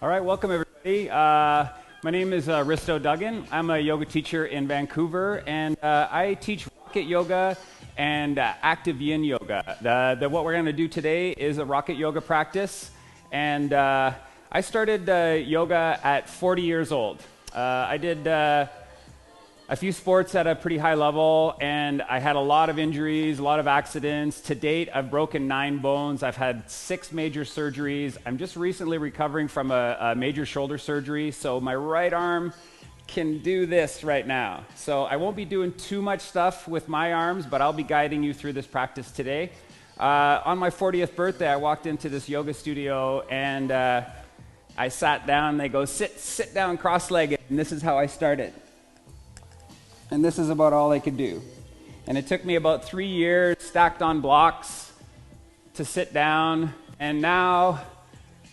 All right, welcome everybody. My name is Risto Duggan. I'm a yoga teacher in Vancouver, and I teach rocket yoga and active yin yoga. What we're going to do today is a rocket yoga practice, and I started yoga at 40 years old. I did a few sports at a pretty high level, and I had a lot of injuries, a lot of accidents. To date, I've broken 9 bones. I've had 6 major surgeries. I'm just recently recovering from a major shoulder surgery, so my right arm can do this right now. So I won't be doing too much stuff with my arms, but I'll be guiding you through this practice today. On my 40th birthday, I walked into this yoga studio, and I sat down. They go, sit down cross-legged, and this is how I started. And this is about all I could do. And it took me about 3 years, stacked on blocks, to sit down. And now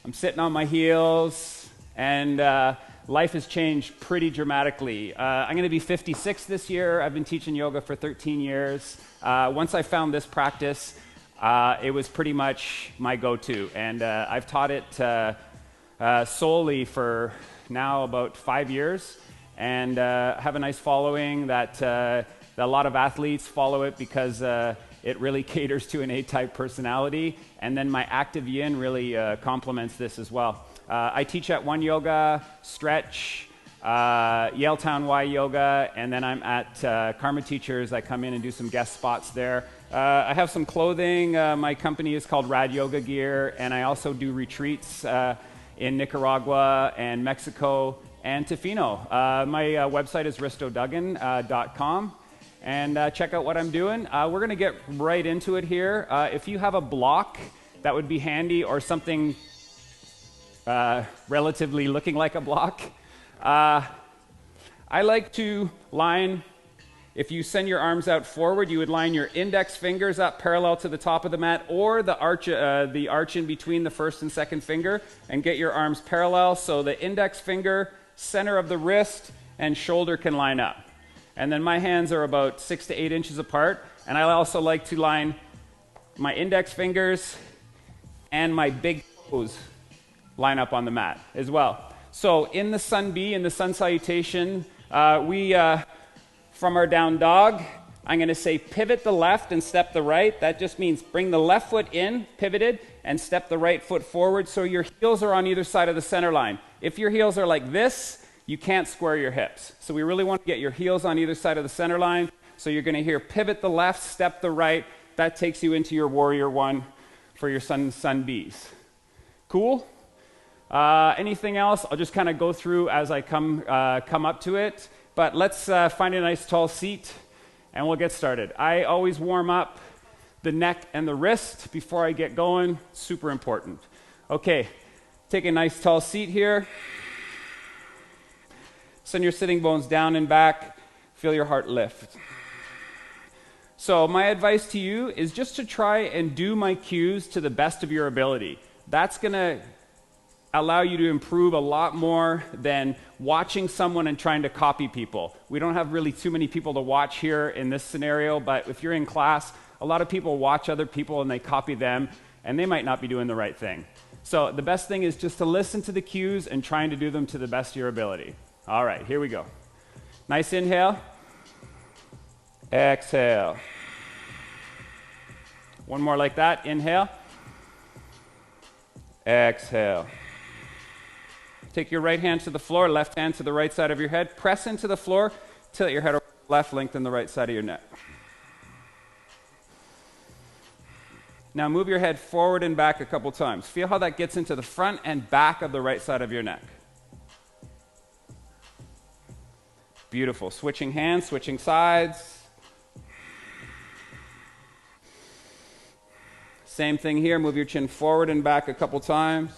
I'm sitting on my heels, and life has changed pretty dramatically. I'm going to be 56 this year. I've been teaching yoga for 13 years. Once I found this practice, it was pretty much my go-to. And I've taught it solely for now about 5 years. And have a nice following that a lot of athletes follow it because it really caters to an A-type personality. And then my active yin really complements this as well. I teach at One Yoga, Stretch, Yaletown Y Yoga, and then I'm at Karma Teachers. I come in and do some guest spots there. I have some clothing. My company is called Rad Yoga Gear, and I also do retreats in Nicaragua and Mexico and Tofino. My website is ristoduggan.com, and check out what I'm doing. We're going to get right into it here. If you have a block, that would be handy, or something relatively looking like a block. I like to line, if you send your arms out forward, you would line your index fingers up parallel to the top of the mat, or the arch in between the first and second finger, and get your arms parallel so the index finger, center of the wrist, and shoulder can line up. And then my hands are about 6 to 8 inches apart, and I also like to line my index fingers and my big toes line up on the mat as well. So in the Sun B, in the Sun Salutation, from our down dog, I'm going to say pivot the left and step the right. That just means bring the left foot in, pivoted, and step the right foot forward so your heels are on either side of the center line. If your heels are like this, you can't square your hips. So we really want to get your heels on either side of the center line. So you're going to hear pivot the left, step the right. That takes you into your Warrior One for your Sun Bs. Cool? Anything else? I'll just kind of go through as I come up to it. But let's find a nice tall seat, and we'll get started. I always warm up the neck and the wrist before I get going. Super important. Okay, take a nice tall seat here. Send your sitting bones down and back. Feel your heart lift. So my advice to you is just to try and do my cues to the best of your ability. That's going to allow you to improve a lot more than watching someone and trying to copy people. We don't have really too many people to watch here in this scenario, but if you're in class, a lot of people watch other people and they copy them, and they might not be doing the right thing. So the best thing is just to listen to the cues and trying to do them to the best of your ability. All right, here we go. Nice inhale. Exhale. One more like that. Inhale. Exhale. Take your right hand to the floor, left hand to the right side of your head. Press into the floor, tilt your head over left, lengthen the right side of your neck. Now move your head forward and back a couple times. Feel how that gets into the front and back of the right side of your neck. Beautiful. Switching hands, switching sides. Same thing here. Move your chin forward and back a couple times.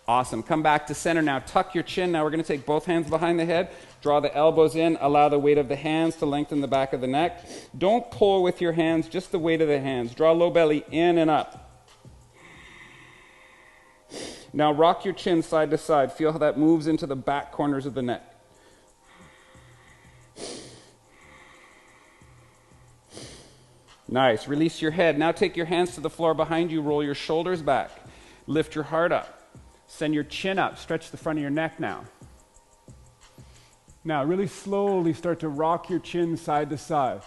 Awesome. Come back to center now. Tuck your chin. Now we're going to take both hands behind the head. Draw the elbows in. Allow the weight of the hands to lengthen the back of the neck. Don't pull with your hands, just the weight of the hands. Draw low belly in and up. Now rock your chin side to side. Feel how that moves into the back corners of the neck. Nice. Release your head. Now take your hands to the floor behind you. Roll your shoulders back. Lift your heart up. Send your chin up. Stretch the front of your neck now. Now, really slowly start to rock your chin side to side.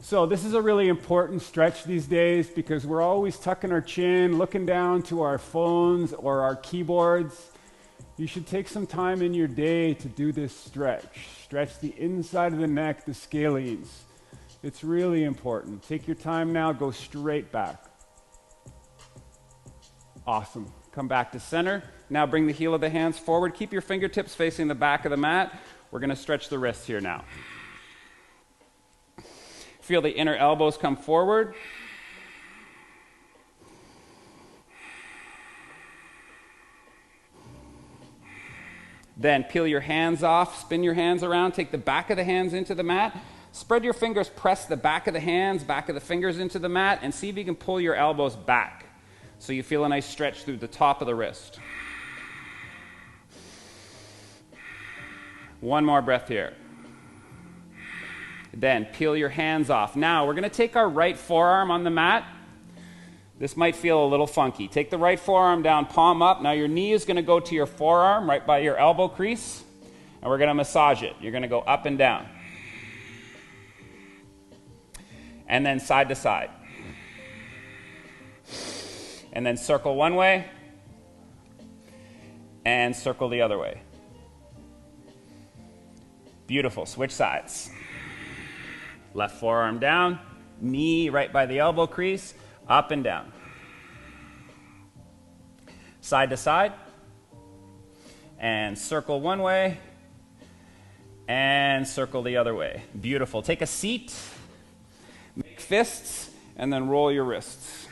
So this is a really important stretch these days because we're always tucking our chin, looking down to our phones or our keyboards. You should take some time in your day to do this stretch. Stretch the inside of the neck, the scalenes. It's really important. Take your time now, go straight back. Awesome. Come back to center. Now bring the heel of the hands forward. Keep your fingertips facing the back of the mat. We're going to stretch the wrists here now. Feel the inner elbows come forward. Then peel your hands off, spin your hands around, take the back of the hands into the mat. Spread your fingers, press the back of the hands, back of the fingers into the mat, and see if you can pull your elbows back so you feel a nice stretch through the top of the wrist. One more breath here. Then peel your hands off. Now we're going to take our right forearm on the mat. This might feel a little funky. Take the right forearm down, palm up. Now your knee is going to go to your forearm right by your elbow crease, and we're going to massage it. You're going to go up and down. And then side to side. And then circle one way, and circle the other way. Beautiful. Switch sides. Left forearm down, knee right by the elbow crease, up and down. Side to side. And circle one way, and circle the other way. Beautiful. Take a seat, make fists, and then roll your wrists.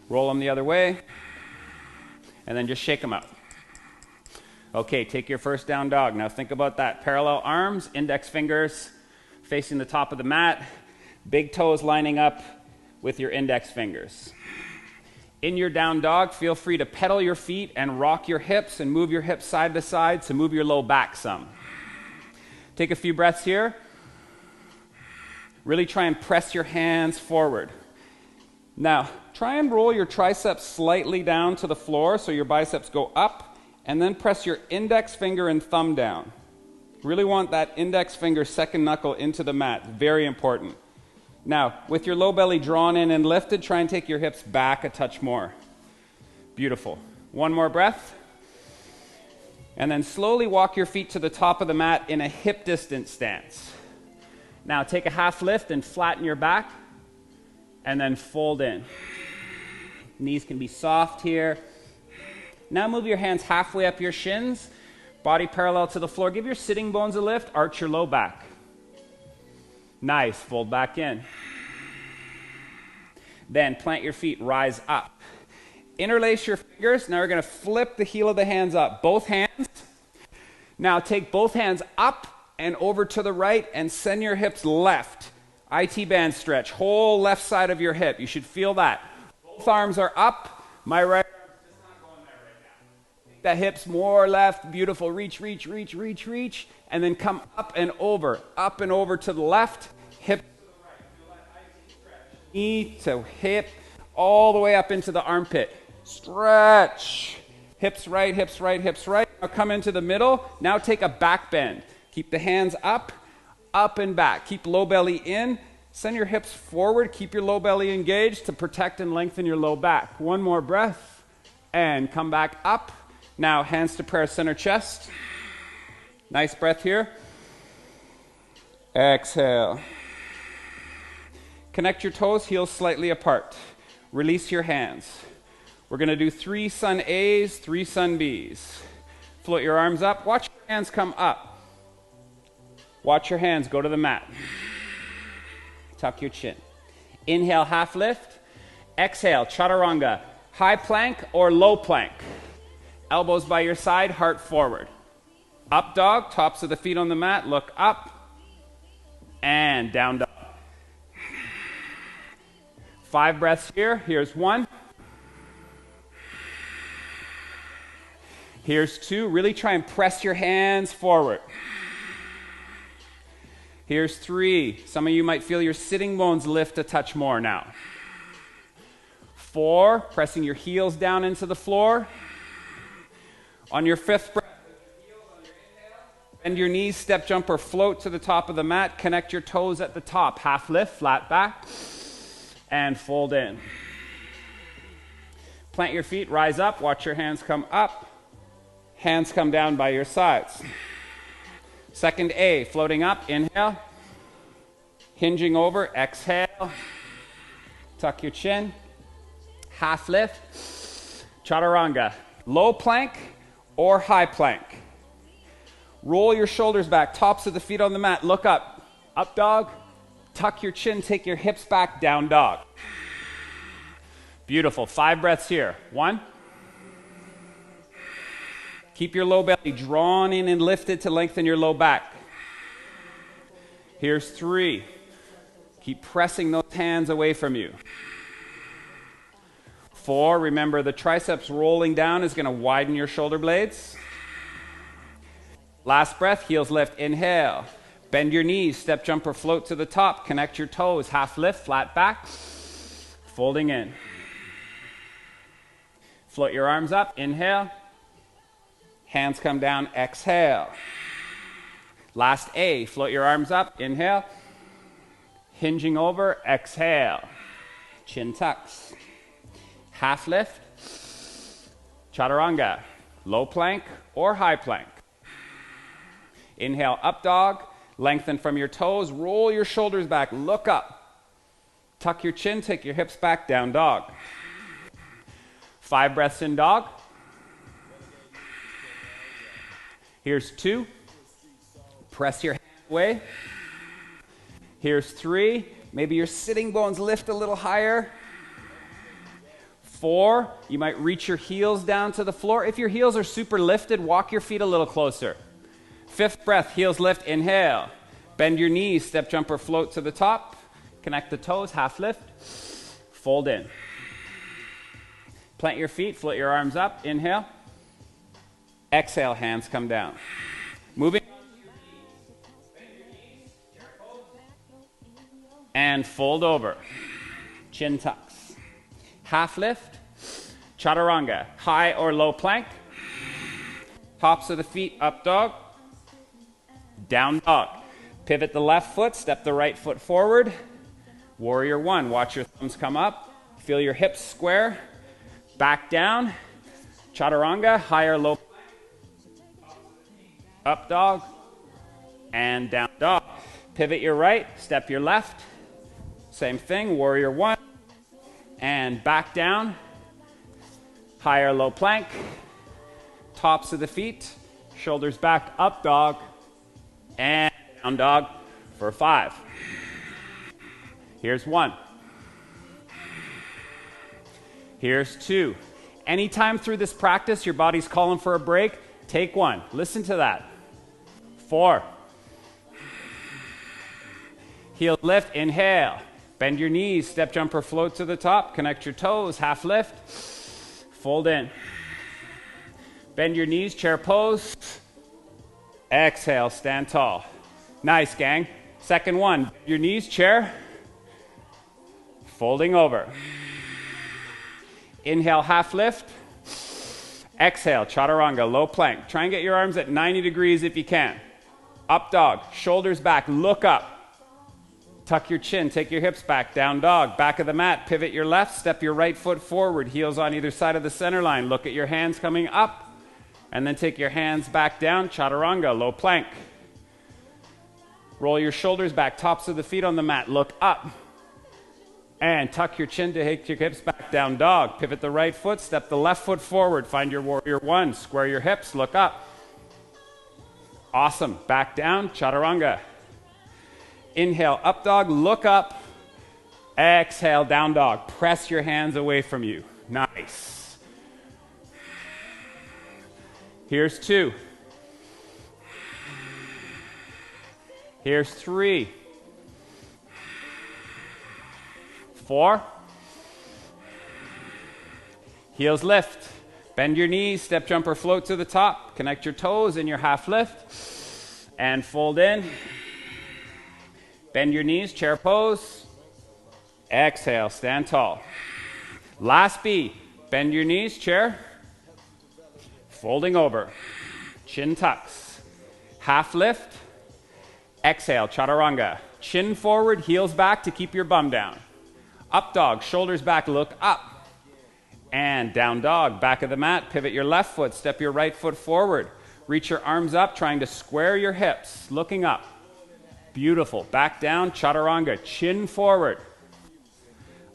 Roll them the other way, and then just shake them out. Okay, take your first down dog. Now think about that. Parallel arms, index fingers facing the top of the mat, big toes lining up with your index fingers. In your down dog, feel free to pedal your feet and rock your hips and move your hips side to side to move your low back some. Take a few breaths here. Really try and press your hands forward. Now, try and roll your triceps slightly down to the floor so your biceps go up. And then press your index finger and thumb down. Really want that index finger, second knuckle into the mat. Very important. Now, with your low belly drawn in and lifted, try and take your hips back a touch more. Beautiful. One more breath. And then slowly walk your feet to the top of the mat in a hip distance stance. Now take a half lift and flatten your back. And then fold in. Knees can be soft here. Now move your hands halfway up your shins, body parallel to the floor. Give your sitting bones a lift, arch your low back. Nice, fold back in. Then plant your feet, rise up. Interlace your fingers. Now we're going to flip the heel of the hands up, both hands. Now take both hands up and over to the right and send your hips left. IT band stretch, whole left side of your hip. You should feel that. Both arms are up, my right. The hips more left, beautiful, reach, reach, reach, reach, reach, and then come up and over to the left, hip to the right. Feel that IT stretch. Knee to hip, all the way up into the armpit. Stretch. Hips right, hips right, hips right. Now come into the middle. Now take a back bend. Keep the hands up and back. Keep low belly in. Send your hips forward. Keep your low belly engaged to protect and lengthen your low back. One more breath, and come back up. Now, hands to prayer, center chest. Nice breath here. Exhale. Connect your toes, heels slightly apart. Release your hands. We're going to do 3 sun A's, 3 sun B's. Float your arms up. Watch your hands come up. Watch your hands go to the mat. Tuck your chin. Inhale, half lift. Exhale, chaturanga. High plank or low plank. Elbows by your side, heart forward. Up dog, tops of the feet on the mat, look up. And down dog. 5 breaths here. Here's 1. Here's 2. Really try and press your hands forward. Here's 3. Some of you might feel your sitting bones lift a touch more now. 4, pressing your heels down into the floor. On your 5th breath, bend your knees, step jump or float to the top of the mat. Connect your toes at the top. Half lift, flat back, and fold in. Plant your feet, rise up, watch your hands come up. Hands come down by your sides. Second A, floating up, inhale. Hinging over, exhale. Tuck your chin. Half lift. Chaturanga. Low plank or high plank. Roll your shoulders back, tops of the feet on the mat. Look up. Up dog. Tuck your chin, take your hips back, down dog. Beautiful. 5 breaths here. 1. Keep your low belly drawn in and lifted to lengthen your low back. Here's 3. Keep pressing those hands away from you. 4, remember the triceps rolling down is going to widen your shoulder blades. Last breath, heels lift, inhale. Bend your knees, step jump or float to the top. Connect your toes, half lift, flat back. Folding in. Float your arms up, inhale. Hands come down, exhale. Last A, float your arms up, inhale. Hinging over, exhale. Chin tucks. Half lift. Chaturanga. Low plank or high plank. Inhale, up dog. Lengthen from your toes. Roll your shoulders back. Look up. Tuck your chin. Take your hips back. Down dog. 5 breaths in dog. Here's 2. Press your hand away. Here's 3. Maybe your sitting bones lift a little higher. 4. You might reach your heels down to the floor. If your heels are super lifted, walk your feet a little closer. 5th breath, heels lift, inhale. Bend your knees, step jump or float to the top. Connect the toes, half lift. Fold in. Plant your feet, float your arms up, inhale. Exhale, hands come down. Moving on to your knees. Bend your knees, chair pose. And fold over. Chin tucks. Half lift. Chaturanga. High or low plank. Tops of the feet, up dog. Down dog. Pivot the left foot, step the right foot forward. Warrior 1. Watch your thumbs come up. Feel your hips square. Back down. Chaturanga. High or low plank. Up dog and down dog. Pivot your right, step your left. Same thing, warrior 1. And back down. High or low plank. Tops of the feet. Shoulders back, up dog. And down dog for 5. Here's 1. Here's 2. Anytime through this practice your body's calling for a break, take 1. Listen to that. 4. Heel lift, inhale. Bend your knees, step jump or float to the top. Connect your toes, half lift. Fold in. Bend your knees, chair pose. Exhale, stand tall. Nice, gang. Second one, bend your knees, chair. Folding over. Inhale, half lift. Exhale, chaturanga, low plank. Try and get your arms at 90 degrees if you can. Up dog, shoulders back, look up. Tuck your chin, take your hips back, down dog. Back of the mat, pivot your left, step your right foot forward. Heels on either side of the center line. Look at your hands coming up. And then take your hands back down, chaturanga, low plank. Roll your shoulders back, tops of the feet on the mat. Look up. And tuck your chin to take your hips back, down dog. Pivot the right foot, step the left foot forward. Find your warrior 1. Square your hips, look up. Awesome. Back down, chaturanga. Inhale, up dog, look up. Exhale, down dog. Press your hands away from you. Nice. Here's 2. Here's 3. 4. Heels lift. Bend your knees, step jump or float to the top. Connect your toes in your half lift. And fold in. Bend your knees, chair pose. Exhale, stand tall. Last B, bend your knees, chair. Folding over, chin tucks. Half lift, exhale, chaturanga. Chin forward, heels back to keep your bum down. Up dog, shoulders back, look up. And down dog, back of the mat, pivot your left foot, step your right foot forward. Reach your arms up, trying to square your hips, looking up. Beautiful, back down, chaturanga, chin forward.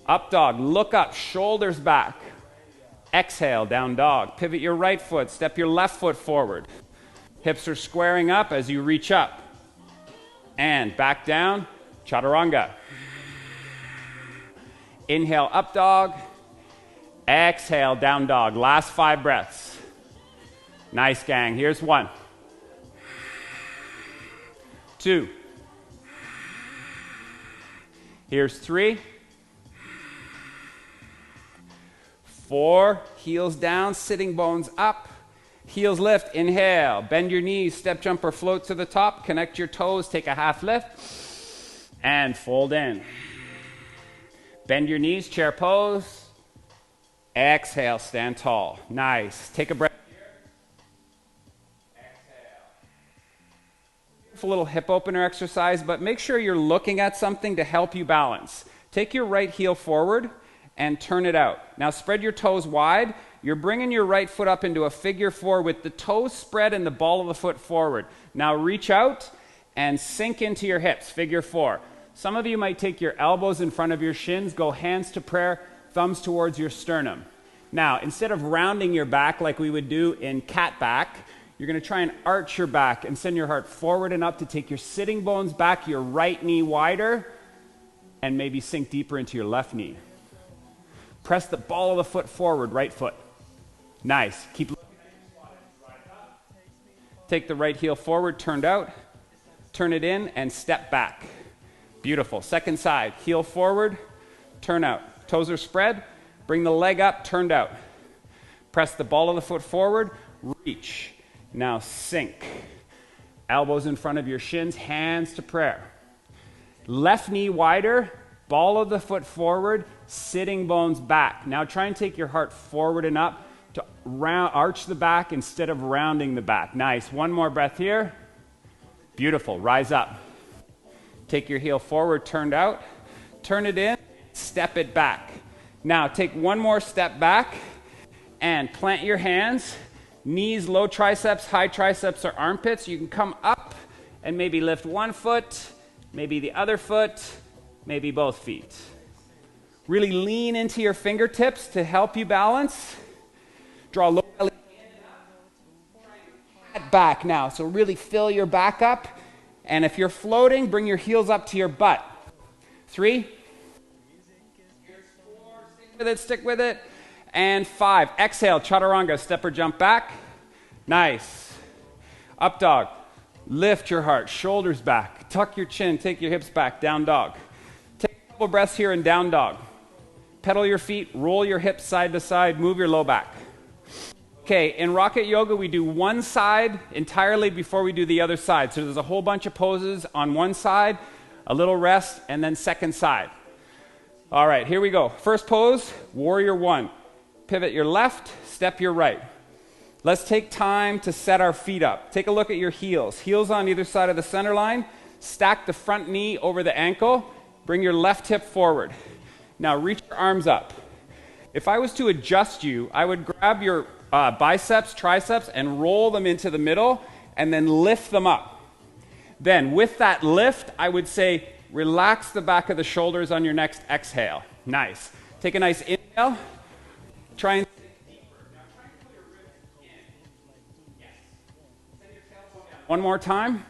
Up dog, look up, shoulders back. Exhale, down dog. Pivot your right foot, step your left foot forward. Hips are squaring up as you reach up. And back down, chaturanga. Inhale, up dog. Exhale, down dog. Last 5 breaths. Nice, gang. Here's 1. 2. Here's 3. 4, heels down, sitting bones up. Heels lift, inhale, bend your knees, step, jump, or float to the top. Connect your toes, take a half lift, and fold in. Bend your knees, chair pose. Exhale, stand tall. Nice. Take a breath here. Exhale. A little hip opener exercise, but make sure you're looking at something to help you balance. Take your right heel forward and turn it out. Now spread your toes wide. You're bringing your right foot up into a figure 4 with the toes spread and the ball of the foot forward. Now reach out and sink into your hips, figure 4. Some of you might take your elbows in front of your shins, go hands to prayer, thumbs towards your sternum. Now, instead of rounding your back like we would do in cat back, you're going to try and arch your back and send your heart forward and up to take your sitting bones back, your right knee wider, and maybe sink deeper into your left knee. Press the ball of the foot forward, right foot. Nice. Keep looking at your squat. Take the right heel forward, turned out. Turn it in and step back. Beautiful. Second side. Heel forward, turn out. Toes are spread. Bring the leg up, turned out. Press the ball of the foot forward. Reach. Now sink. Elbows in front of your shins, hands to prayer. Left knee wider, ball of the foot forward, sitting bones back. Now try and take your heart forward and up to arch the back instead of rounding the back. Nice. 1 more breath here. Beautiful. Rise up. Take your heel forward, turned out. Turn it in, step it back. Now take 1 more step back and plant your hands. Knees, low triceps, high triceps, or armpits. You can come up and maybe lift 1 foot, maybe the other foot, maybe both feet. Really lean into your fingertips to help you balance. Draw low belly in and up. Try and cat back now. So really fill your back up. And if you're floating, bring your heels up to your butt. 3. Here's 4. Stick with it. And 5. Exhale, chaturanga, step or jump back. Nice. Up dog. Lift your heart, shoulders back. Tuck your chin, take your hips back, down dog. Take a couple breaths here in down dog. Pedal your feet, roll your hips side to side, move your low back. Okay, in Rocket Yoga, we do one side entirely before we do the other side. So there's a whole bunch of poses on one side, a little rest, and then second side. All right, here we go. First pose, warrior 1. Pivot your left, step your right. Let's take time to set our feet up. Take a look at your heels. Heels on either side of the center line. Stack the front knee over the ankle. Bring your left hip forward. Now reach your arms up. If I was to adjust you, I would grab your biceps, triceps, and roll them into the middle, and then lift them up. Then with that lift, I would say, relax the back of the shoulders on your next exhale. Nice. Take a nice inhale. Try and sink deeper. Now try and pull your ribs in. Yes. Send your tailbone down. One more time.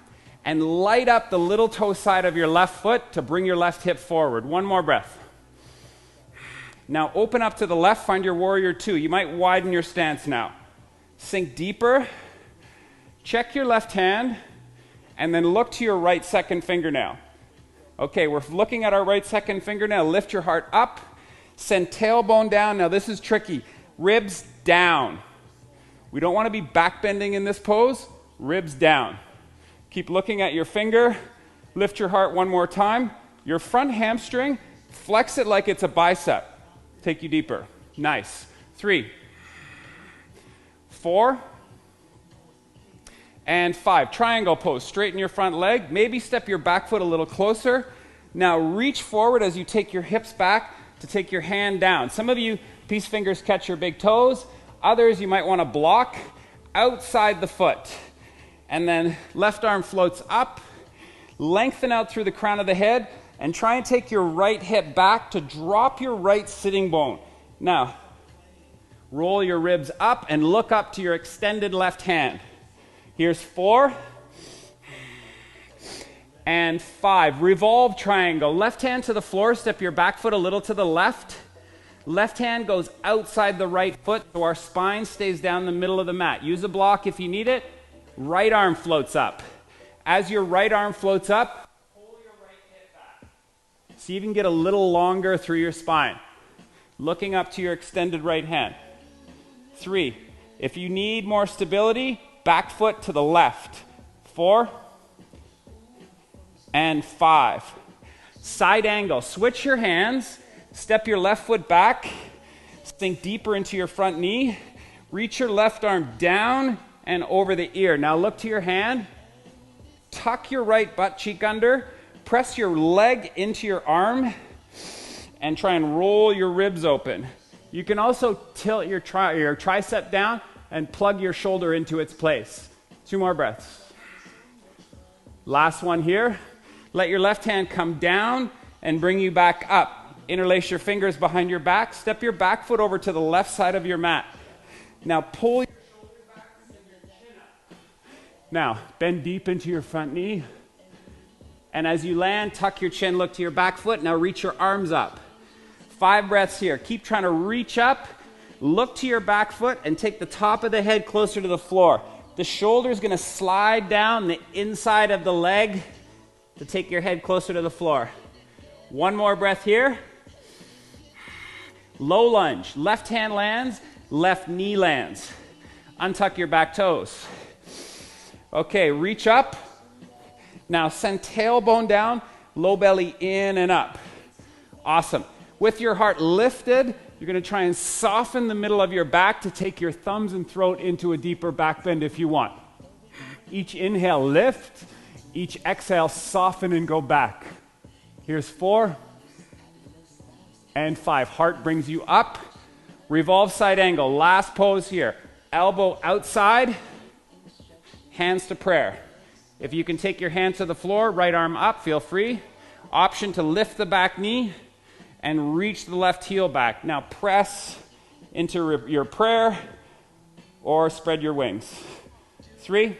And light up the little toe side of your left foot to bring your left hip forward. One more breath. Now open up to the left, find your warrior 2. You might widen your stance now. Sink deeper. Check your left hand, and then look to your right second fingernail. Okay, we're looking at our right second fingernail. Lift your heart up. Send tailbone down. Now this is tricky. Ribs down. We don't want to be back bending in this pose. Ribs down. Keep looking at your finger. Lift your heart one more time. Your front hamstring, flex it like it's a bicep. Take you deeper. Nice. 3, 4, and 5. Triangle pose. Straighten your front leg. Maybe step your back foot a little closer. Now reach forward as you take your hips back to take your hand down. Some of you, peace fingers catch your big toes. Others, you might want to block outside the foot. And then left arm floats up. Lengthen out through the crown of the head. And try and take your right hip back to drop your right sitting bone. Now, roll your ribs up and look up to your extended left hand. Here's 4 and 5. Revolve triangle. Left hand to the floor. Step your back foot a little to the left. Left hand goes outside the right foot so our spine stays down the middle of the mat. Use a block if you need it. Right arm floats up. As your right arm floats up, pull your right hip back. See if you can get a little longer through your spine. Looking up to your extended right hand. 3. If you need more stability, back foot to the left. 4 and 5. Side angle. Switch your hands. Step your left foot back. Sink deeper into your front knee. Reach your left arm down and over the ear. Now look to your hand. Tuck your right butt cheek under. Press your leg into your arm and try and roll your ribs open. You can also tilt your tricep down and plug your shoulder into its place. 2 more breaths. Last one here. Let your left hand come down and bring you back up. Interlace your fingers behind your back. Step your back foot over to the left side of your mat. Now pull your shoulder back, send your chin up. Now bend deep into your front knee. And as you land, tuck your chin, look to your back foot. Now reach your arms up. 5 breaths here. Keep trying to reach up. Look to your back foot and take the top of the head closer to the floor. The shoulder is going to slide down the inside of the leg to take your head closer to the floor. 1 more breath here. Low lunge. Left hand lands, left knee lands. Untuck your back toes. Okay, reach up. Now send tailbone down, low belly in and up. Awesome. With your heart lifted, you're going to try and soften the middle of your back to take your thumbs and throat into a deeper back bend if you want. Each inhale, lift. Each exhale, soften and go back. Here's 4 and 5. Heart brings you up. Revolve side angle. Last pose here. Elbow outside. Hands to prayer. If you can take your hand to the floor, right arm up, feel free. Option to lift the back knee and reach the left heel back. Now press into your prayer or spread your wings. 3,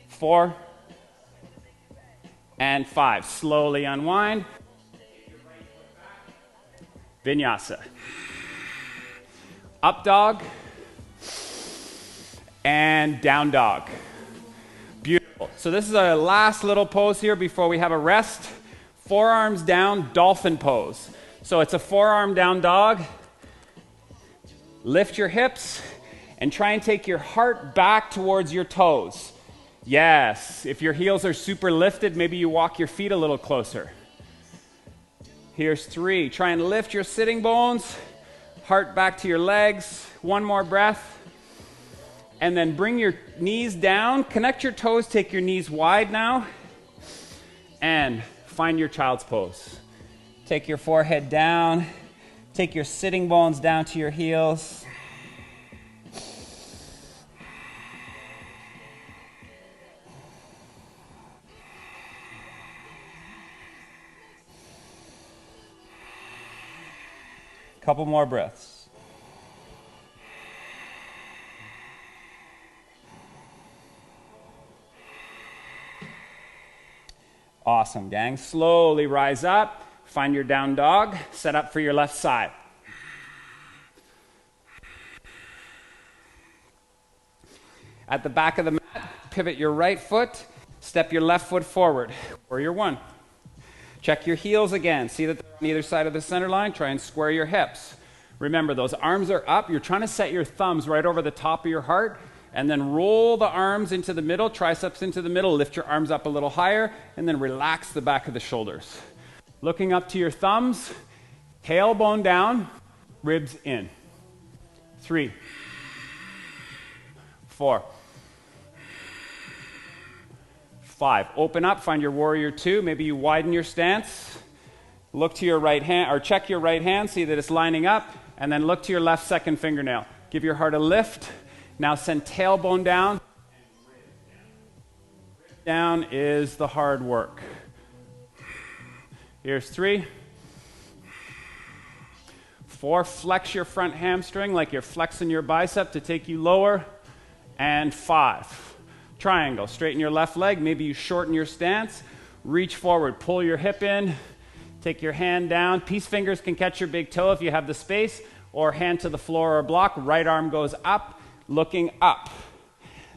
4, and 5. Slowly unwind. Vinyasa. Up dog and down dog. Beautiful. So this is our last little pose here before we have a rest. Forearms down, dolphin pose. So it's a forearm down dog. Lift your hips and try and take your heart back towards your toes. Yes, if your heels are super lifted, maybe you walk your feet a little closer. Here's 3. Try and lift your sitting bones, heart back to your legs. 1 more breath. And then bring your knees down. Connect your toes, take your knees wide now. And find your child's pose. Take your forehead down. Take your sitting bones down to your heels. Couple more breaths. Awesome, gang. Slowly rise up. Find your down dog. Set up for your left side. At the back of the mat, pivot your right foot. Step your left foot forward. Warrior 1. Check your heels again. See that they're on either side of the center line. Try and square your hips. Remember, those arms are up. You're trying to set your thumbs right over the top of your heart. and then roll the arms into the middle, triceps into the middle, lift your arms up a little higher, and then relax the back of the shoulders. Looking up to your thumbs, tailbone down, ribs in. 3, 4, 5. Open up, find your warrior 2. Maybe you widen your stance. Look to your right hand, or check your right hand, see that it's lining up, and then look to your left second fingernail. Give your heart a lift. Now send tailbone down. Rib down is the hard work. Here's 3, 4. Flex your front hamstring like you're flexing your bicep to take you lower. And 5. Triangle. Straighten your left leg. Maybe you shorten your stance. Reach forward. Pull your hip in. Take your hand down. Peace fingers can catch your big toe if you have the space, or hand to the floor or block. Right arm goes up, looking up.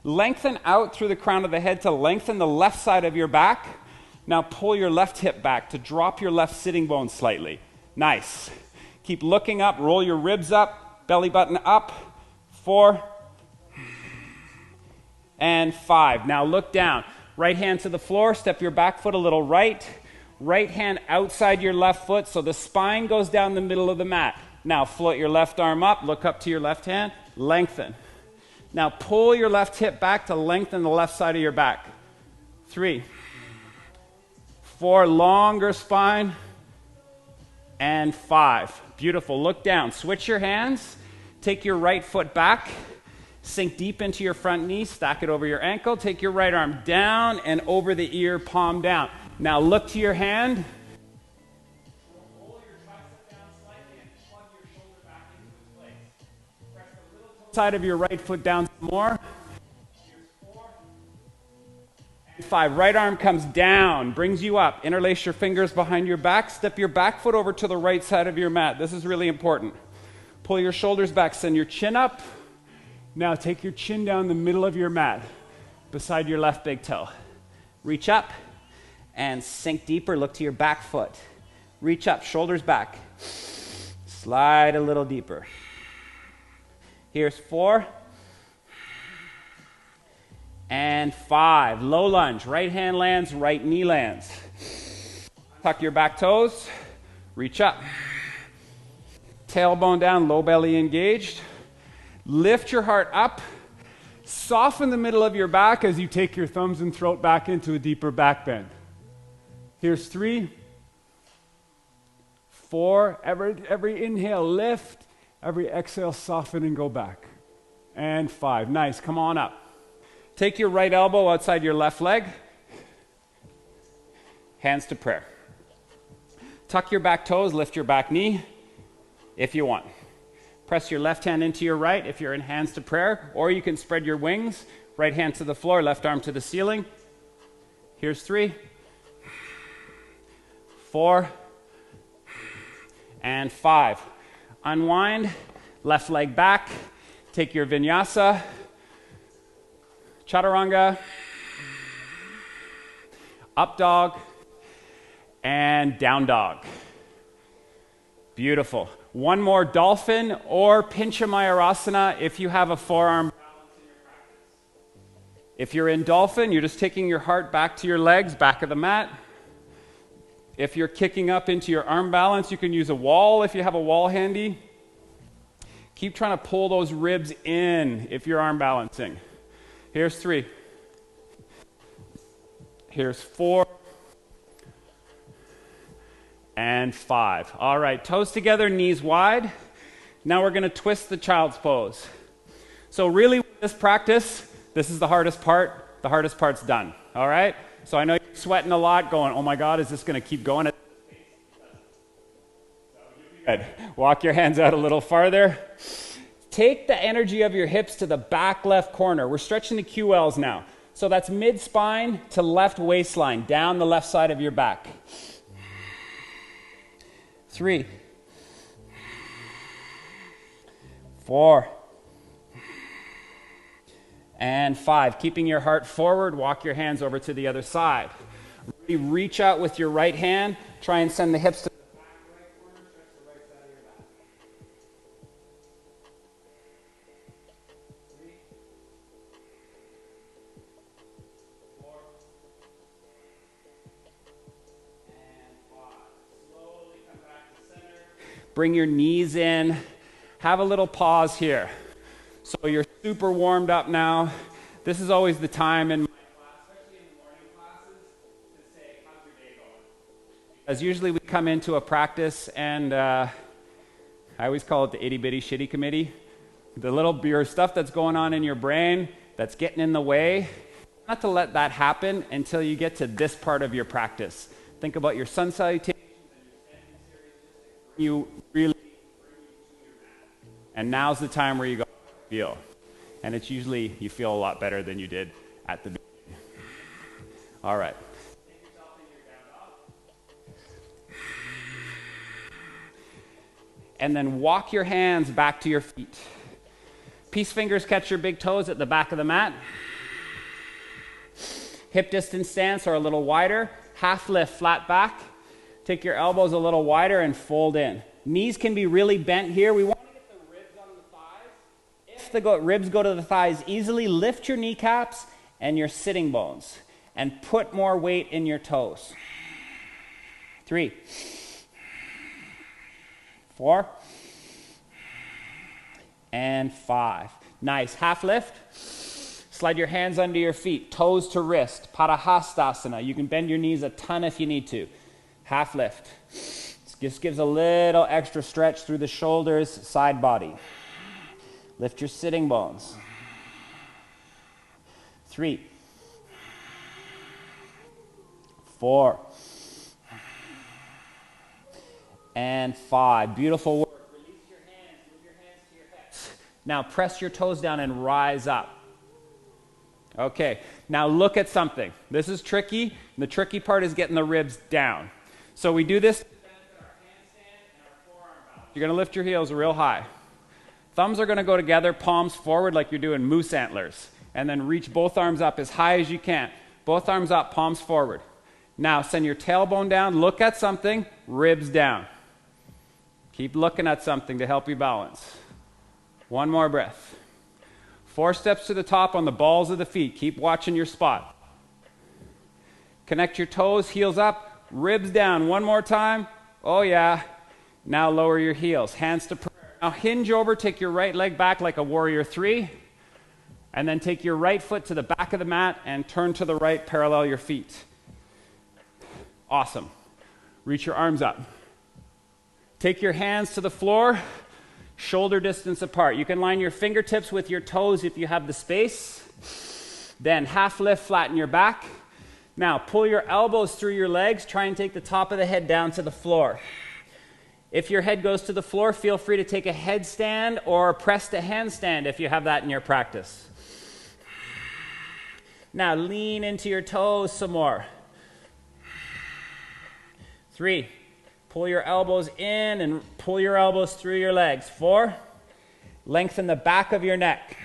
Lengthen out through the crown of the head to lengthen the left side of your back. Now pull your left hip back to drop your left sitting bone slightly. Nice. Keep looking up. Roll your ribs up, belly button up. 4 and 5. Now look down. Right hand to the floor. Step your back foot a little right. Right hand outside your left foot, so the spine goes down the middle of the mat. Now float your left arm up, look up to your left hand, lengthen. Now pull your left hip back to lengthen the left side of your back. 3, 4, longer spine, and 5. Beautiful. Look down. Switch your hands. Take your right foot back. Sink deep into your front knee. Stack it over your ankle. Take your right arm down and over the ear, palm down. Now look to your hand. Roll your tricep down slightly and plug your shoulder back into its place. Press the little toe side of your right foot down some more. Here's 4 and 5. Right arm comes down, brings you up. Interlace your fingers behind your back. Step your back foot over to the right side of your mat. This is really important. Pull your shoulders back. Send your chin up. Now take your chin down the middle of your mat, beside your left big toe. Reach up and sink deeper. Look to your back foot. Reach up, shoulders back. Slide a little deeper. Here's 4 and 5. Low lunge. Right hand lands, right knee lands. Tuck your back toes. Reach up. Tailbone down, low belly engaged. Lift your heart up. Soften the middle of your back as you take your thumbs and throat back into a deeper back bend. Here's 3, 4. Every inhale, lift. Every exhale, soften and go back. And 5. Nice. Come on up. Take your right elbow outside your left leg. Hands to prayer. Tuck your back toes. Lift your back knee if you want. Press your left hand into your right if you're in hands to prayer, or you can spread your wings. Right hand to the floor, left arm to the ceiling. Here's 3, 4, and 5. Unwind, left leg back. Take your vinyasa, chaturanga, up dog, and down dog. Beautiful. One more, dolphin or Pinchamayurasana if you have a forearm balance in your practice. If you're in dolphin, you're just taking your heart back to your legs, back of the mat. If you're kicking up into your arm balance, you can use a wall if you have a wall handy. Keep trying to pull those ribs in if you're arm balancing. Here's 3. Here's 4. And 5. All right, toes together, knees wide. Now we're going to twist the child's pose. So really, with this practice, this is the hardest part. The hardest part's done. All right? So I know you're sweating a lot, going, oh my God, is this going to keep going? Good. Walk your hands out a little farther. Take the energy of your hips to the back left corner. We're stretching the QLs now. So that's mid-spine to left waistline, down the left side of your back. 3, 4, and 5. Keeping your heart forward, walk your hands over to the other side. Really reach out with your right hand. Try and send the hips to the back right corner. Stretch the right side of your back. 3, Bring your knees in. Have a little pause here. So you're super warmed up now. This is always the time in my class, especially in the morning classes, to say, how's your day going? Because usually we come into a practice and I always call it the itty bitty shitty committee. The little your stuff that's going on in your brain that's getting in the way, not to let that happen until you get to this part of your practice. Think about your sun salutations and your standing series. You really bring you to your mat. And now's the time where you go feel. And it's usually you feel a lot better than you did at the beginning. All right. Take yourself in your down dog. And then walk your hands back to your feet. Peace fingers catch your big toes at the back of the mat. Hip distance stance or a little wider. Half lift, flat back. Take your elbows a little wider and fold in. Knees can be really bent here. We want to get the ribs on the thighs. If the ribs go to the thighs easily, lift your kneecaps and your sitting bones and put more weight in your toes. 3, 4, and 5. Nice. Half lift. Slide your hands under your feet, toes to wrist, Parahastasana. You can bend your knees a ton if you need to. Half lift. This gives a little extra stretch through the shoulders, side body. Lift your sitting bones. 3, 4, and 5. Beautiful work. Release your hands, move your hands to your hips. Now press your toes down and rise up. Okay, now look at something. This is tricky. The tricky part is getting the ribs down. So we do this to benefit our handstand and our forearm balance. You're going to lift your heels real high. Thumbs are going to go together, palms forward like you're doing moose antlers. And then reach both arms up as high as you can. Both arms up, palms forward. Now send your tailbone down, look at something, ribs down. Keep looking at something to help you balance. One more breath. 4 steps to the top on the balls of the feet. Keep watching your spot. Connect your toes, heels up, ribs down. One more time. Oh yeah. Now lower your heels, hands to prayer. Now hinge over, take your right leg back like a warrior 3. And then take your right foot to the back of the mat and turn to the right, parallel your feet. Awesome. Reach your arms up. Take your hands to the floor. Shoulder distance apart. You can line your fingertips with your toes if you have the space. Then half lift, flatten your back. Now pull your elbows through your legs. Try and take the top of the head down to the floor. If your head goes to the floor, feel free to take a headstand or press to handstand if you have that in your practice. Now lean into your toes some more. 3. Pull your elbows in and pull your elbows through your legs. 4. Lengthen the back of your neck.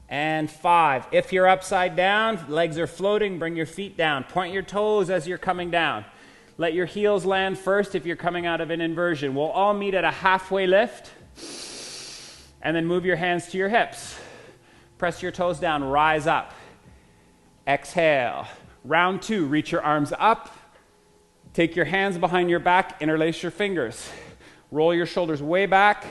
And 5. If you're upside down, legs are floating, bring your feet down. Point your toes as you're coming down. Let your heels land first if you're coming out of an inversion. We'll all meet at a halfway lift. And then move your hands to your hips. Press your toes down, rise up. Exhale. Round 2, reach your arms up. Take your hands behind your back, interlace your fingers. Roll your shoulders way back.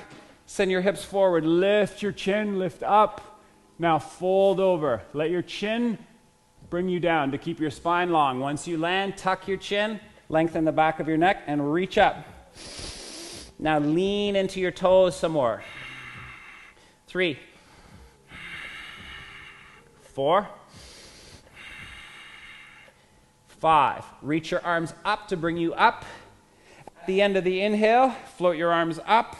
Send your hips forward. Lift your chin, lift up. Now fold over. Let your chin bring you down to keep your spine long. Once you land, tuck your chin, lengthen the back of your neck, and reach up. Now lean into your toes some more. 3, 4, 5. Reach your arms up to bring you up. At the end of the inhale, float your arms up.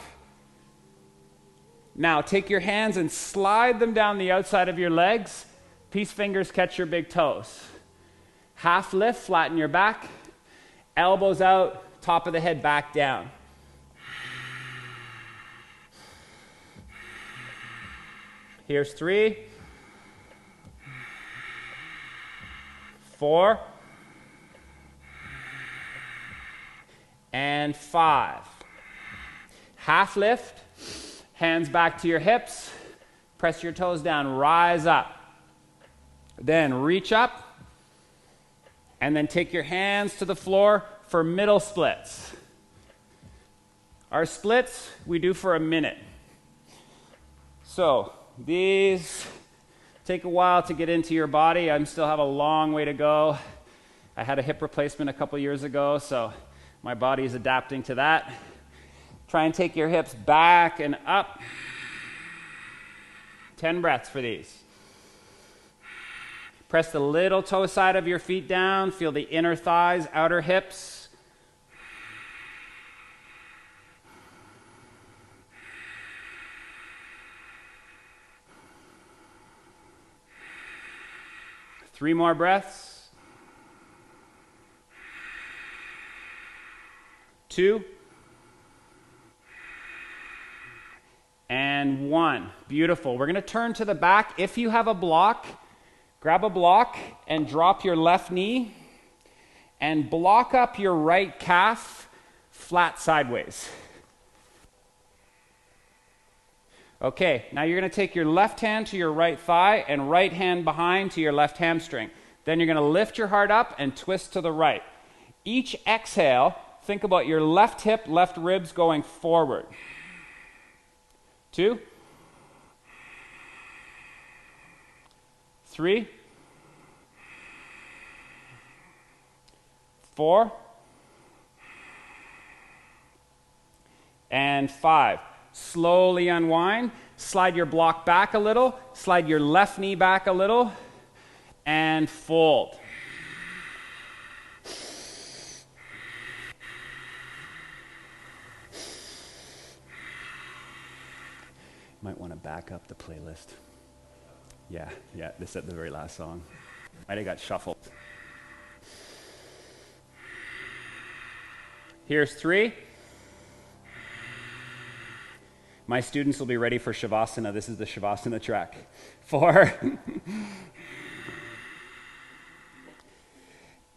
Now take your hands and slide them down the outside of your legs. Peace fingers catch your big toes. Half lift, flatten your back. Elbows out, top of the head back down. Here's 3, 4, and 5. Half lift, hands back to your hips, press your toes down, rise up. Then reach up, and then take your hands to the floor for middle splits. Our splits we do for a minute. So these take a while to get into your body. I still have a long way to go. I had a hip replacement a couple years ago, so my body is adapting to that. Try and take your hips back and up. 10 breaths for these. Press the little toe side of your feet down. Feel the inner thighs, outer hips. Three more breaths. 2. And 1. Beautiful. We're going to turn to the back. If you have a block, grab a block and drop your left knee and block up your right calf flat sideways. Okay, now you're going to take your left hand to your right thigh and right hand behind to your left hamstring. Then you're going to lift your heart up and twist to the right. Each exhale, think about your left hip, left ribs going forward. 2. 3. 4. And 5. Slowly unwind. Slide your block back a little. Slide your left knee back a little. And fold. Might want to back up the playlist. Yeah, this at the very last song. Might have got shuffled. Here's 3. My students will be ready for Shavasana. This is the Shavasana track. 4.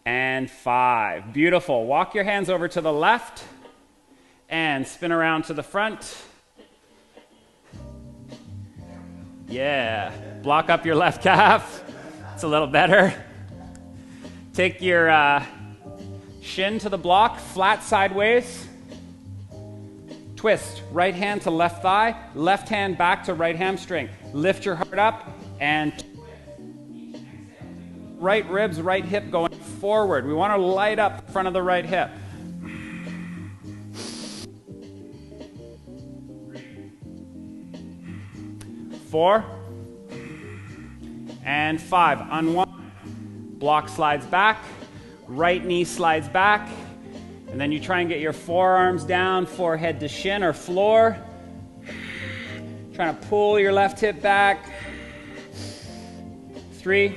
And 5. Beautiful. Walk your hands over to the left and spin around to the front. Yeah. Block up your left calf. It's a little better. Take your shin to the block, flat sideways. Twist. Right hand to left thigh, left hand back to right hamstring. Lift your heart up and twist. Right ribs, right hip going forward. We want to light up the front of the right hip. 4. And 5. Unwind. Block slides back. Right knee slides back. And then you try and get your forearms down, forehead to shin or floor. Trying to pull your left hip back. 3,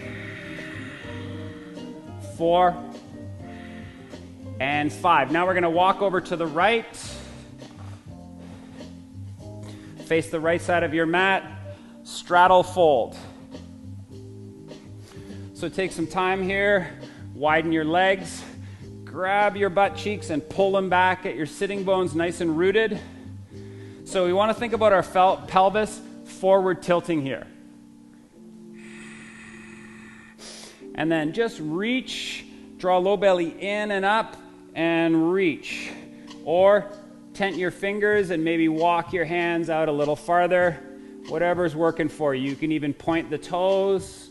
4, and 5. Now we're going to walk over to the right. Face the right side of your mat. Straddle fold. So take some time here. Widen your legs. Grab your butt cheeks and pull them back. Get your sitting bones nice and rooted. So we want to think about our pelvis forward tilting here. And then just reach, draw low belly in and up, and reach. Or tent your fingers and maybe walk your hands out a little farther. Whatever's working for you. You can even point the toes.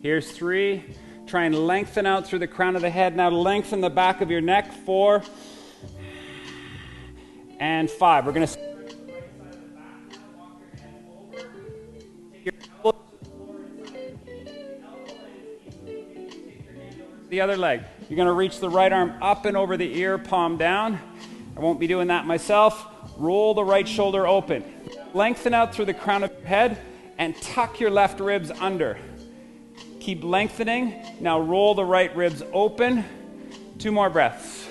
Here's 3. Try and lengthen out through the crown of the head. Now lengthen the back of your neck. 4 and 5. We're going to stretch the right side of the back. Now walk your hands over. Take your elbows to the floor inside the knee. The elbow lands easily. Take your hand over to the other leg. You're going to reach the right arm up and over the ear, palm down. I won't be doing that myself. Roll the right shoulder open. Lengthen out through the crown of your head and tuck your left ribs under. Keep lengthening. Now roll the right ribs open. 2 more breaths.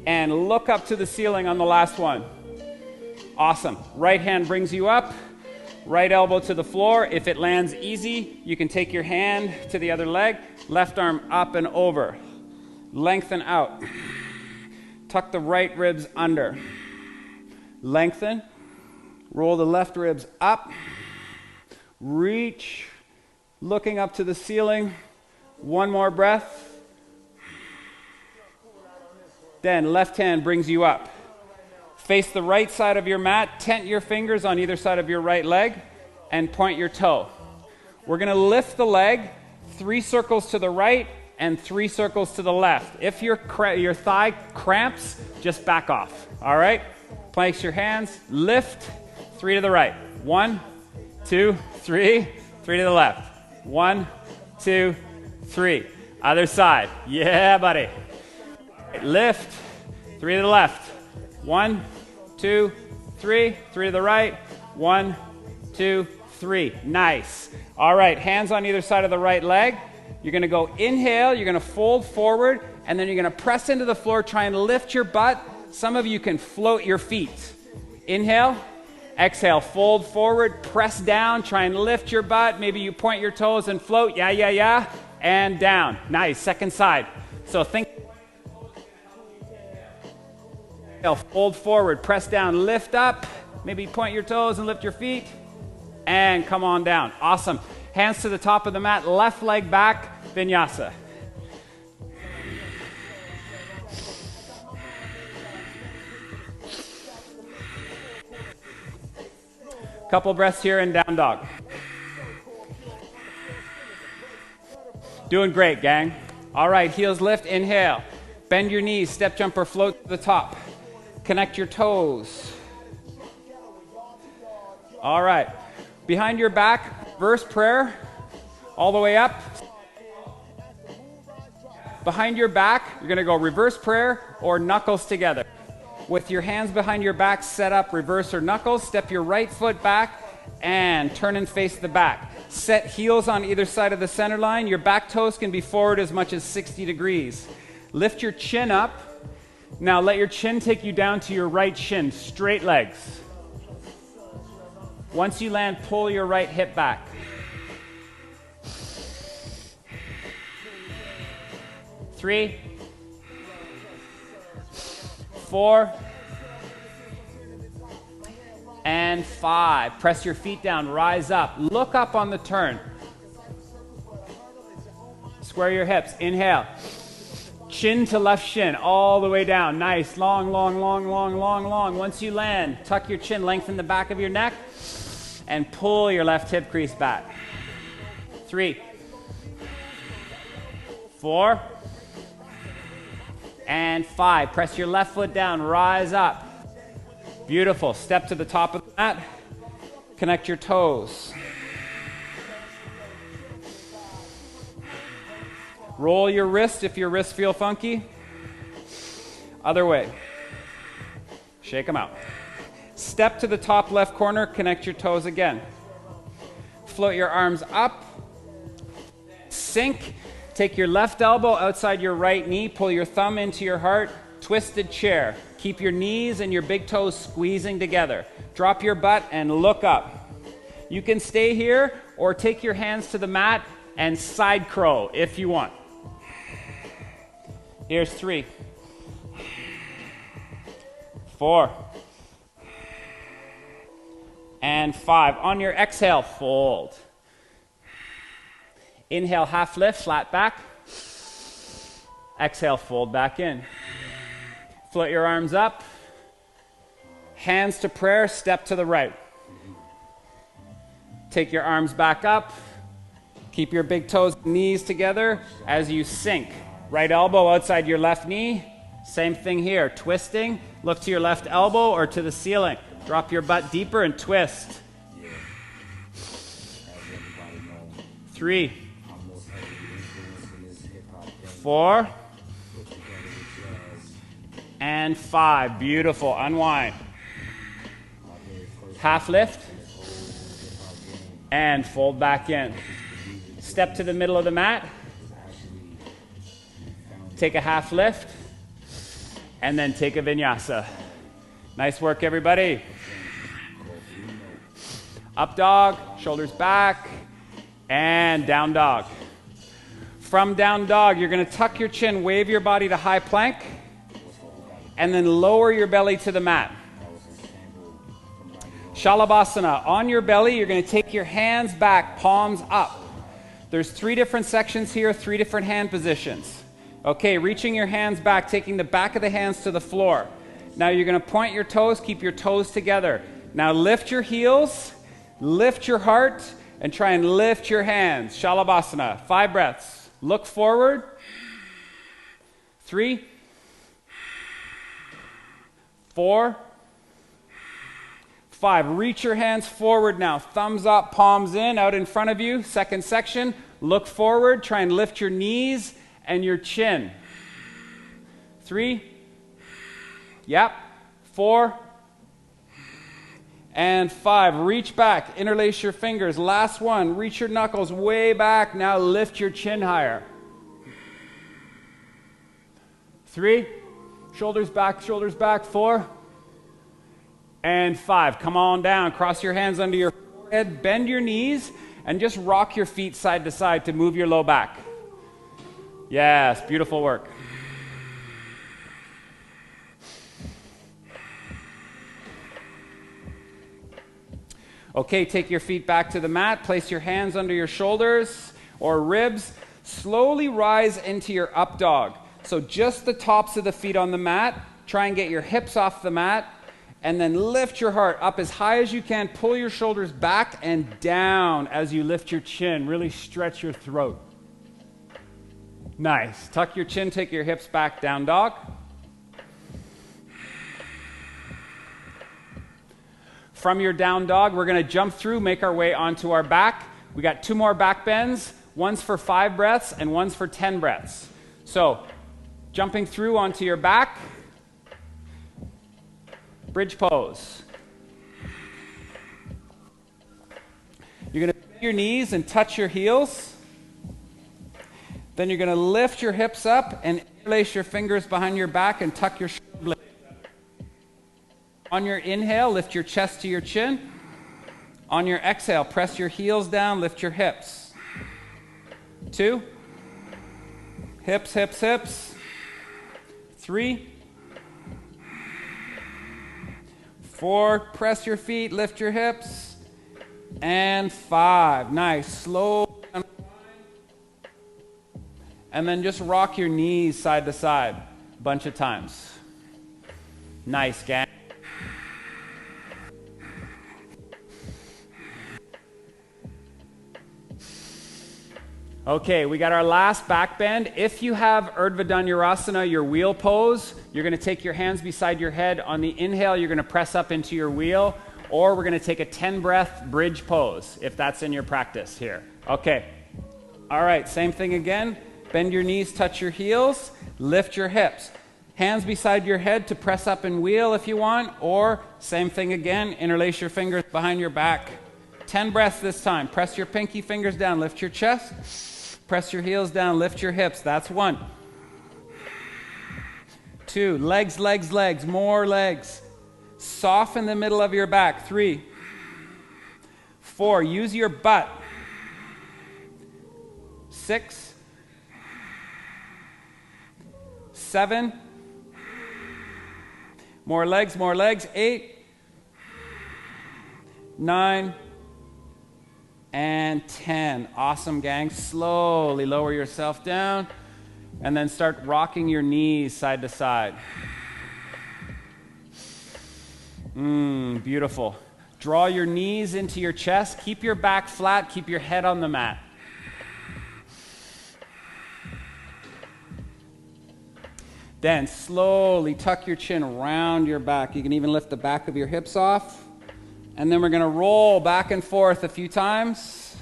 And look up to the ceiling on the last one. Awesome. Right hand brings you up. Right elbow to the floor. If it lands easy, you can take your hand to the other leg. Left arm up and over. Lengthen out. Tuck the right ribs under. Lengthen. Roll the left ribs up. Reach. Looking up to the ceiling. 1 more breath. Then left hand brings you up. Face the right side of your mat, tent your fingers on either side of your right leg, and point your toe. We're going to lift the leg 3 circles to the right and 3 circles to the left. If your thigh cramps, just back off. All right? Place your hands, lift, 3 to the right. 1, 2, 3, 3 to the left. 1, 2, 3. Other side. Yeah, buddy. Right, lift, 3 to the left. 1, 2, 3, 3 to the right. 1, 2, 3. Nice. All right, hands on either side of the right leg. You're going to go inhale, you're going to fold forward, and then you're going to press into the floor, try and lift your butt. Some of you can float your feet. Inhale, exhale, fold forward, press down, try and lift your butt. Maybe you point your toes and float, yeah, and down. Nice, second side. So think, fold forward, press down, lift up, maybe point your toes and lift your feet, and come on down. Awesome. Hands to the top of the mat, left leg back, vinyasa. Couple breaths here in down dog. Doing great, gang. All right, heels lift, inhale. Bend your knees, step jump or float to the top. Connect your toes. All right. Behind your back, reverse prayer, all the way up. Behind your back, you're going to go reverse prayer or knuckles together. With your hands behind your back, set up reverse or knuckles. Step your right foot back and turn and face the back. Set heels on either side of the center line. Your back toes can be forward as much as 60 degrees. Lift your chin up. Now let your chin take you down to your right shin. Straight legs. Once you land, pull your right hip back. 3, 4, and 5. Press your feet down, rise up. Look up on the turn. Square your hips. Inhale. Chin to left shin, all the way down. Nice. Long, long, long, long, long, long. Once you land, tuck your chin, lengthen the back of your neck, and pull your left hip crease back. 3, 4, and 5. Press your left foot down, rise up. Beautiful. Step to the top of the mat. Connect your toes. Roll your wrist if your wrists feel funky. Other way. Shake them out. Step to the top left corner, connect your toes again. Float your arms up. Sink. Take your left elbow outside your right knee, pull your thumb into your heart, twisted chair. Keep your knees and your big toes squeezing together. Drop your butt and look up. You can stay here or take your hands to the mat and side crow if you want. Here's 3, 4, and 5. On your exhale, fold. Inhale, half lift, flat back. Exhale, fold back in. Float your arms up. Hands to prayer, step to the right. Take your arms back up. Keep your big toes, knees together as you sink. Right elbow outside your left knee. Same thing here, twisting. Look to your left elbow or to the ceiling. Drop your butt deeper and twist. 3, 4, and 5. Beautiful. Unwind. Half lift. And fold back in. Step to the middle of the mat. Take a half lift. And then take a vinyasa. Nice work, everybody. Up dog, shoulders back, and down dog. From down dog, you're going to tuck your chin, wave your body to high plank, and then lower your belly to the mat. Shalabhasana. On your belly, you're going to take your hands back, palms up. There's 3 different sections here, 3 different hand positions. Okay, reaching your hands back, taking the back of the hands to the floor. Now you're going to point your toes, keep your toes together. Now lift your heels, lift your heart, and try and lift your hands. Shalabhasana. 5 breaths. Look forward. 3, 4, 5. Reach your hands forward now. Thumbs up, palms in, out in front of you. Second section. Look forward. Try and lift your knees and your chin. 3. Yep. 4. And 5. Reach back. Interlace your fingers. Last one. Reach your knuckles way back. Now lift your chin higher. 3. Shoulders back, shoulders back. 4. And 5. Come on down. Cross your hands under your forehead. Bend your knees and just rock your feet side to side to move your low back. Yes, beautiful work. Okay, take your feet back to the mat. Place your hands under your shoulders or ribs. Slowly rise into your up dog. So just the tops of the feet on the mat. Try and get your hips off the mat. And then lift your heart up as high as you can. Pull your shoulders back and down as you lift your chin. Really stretch your throat. Nice. Tuck your chin, take your hips back, down dog. From your down dog, we're going to jump through, make our way onto our back. We got 2 more back bends. One's for 5 breaths and one's for 10 breaths. So, jumping through onto your back. Bridge pose. You're going to bend your knees and touch your heels. Then you're going to lift your hips up and interlace your fingers behind your back and tuck your shoulder blades. On your inhale, lift your chest to your chin. On your exhale, press your heels down, lift your hips. 2. Hips, hips, hips. 3. 4. Press your feet, lift your hips. And 5. Nice. Slow. And then just rock your knees side to side a bunch of times. Nice, gang. Okay, we got our last back bend. If you have Urdhva Dhanurasana, your wheel pose, you're going to take your hands beside your head. On the inhale, you're going to press up into your wheel, or we're going to take a 10-breath bridge pose, if that's in your practice here. Okay. All right, same thing again. Bend your knees, touch your heels, lift your hips. Hands beside your head to press up and wheel if you want, or same thing again, interlace your fingers behind your back. 10 breaths this time. Press your pinky fingers down, lift your chest. Press your heels down, lift your hips. That's 1. 2, legs, legs, legs, more legs. Soften the middle of your back. 3. 4, use your butt. 6. 7. More legs, more legs. 8. 9. And 10. Awesome, gang. Slowly lower yourself down and then start rocking your knees side to side. Beautiful. Draw your knees into your chest. Keep your back flat. Keep your head on the mat. Then slowly tuck your chin around your back. You can even lift the back of your hips off. And then we're going to roll back and forth a few times.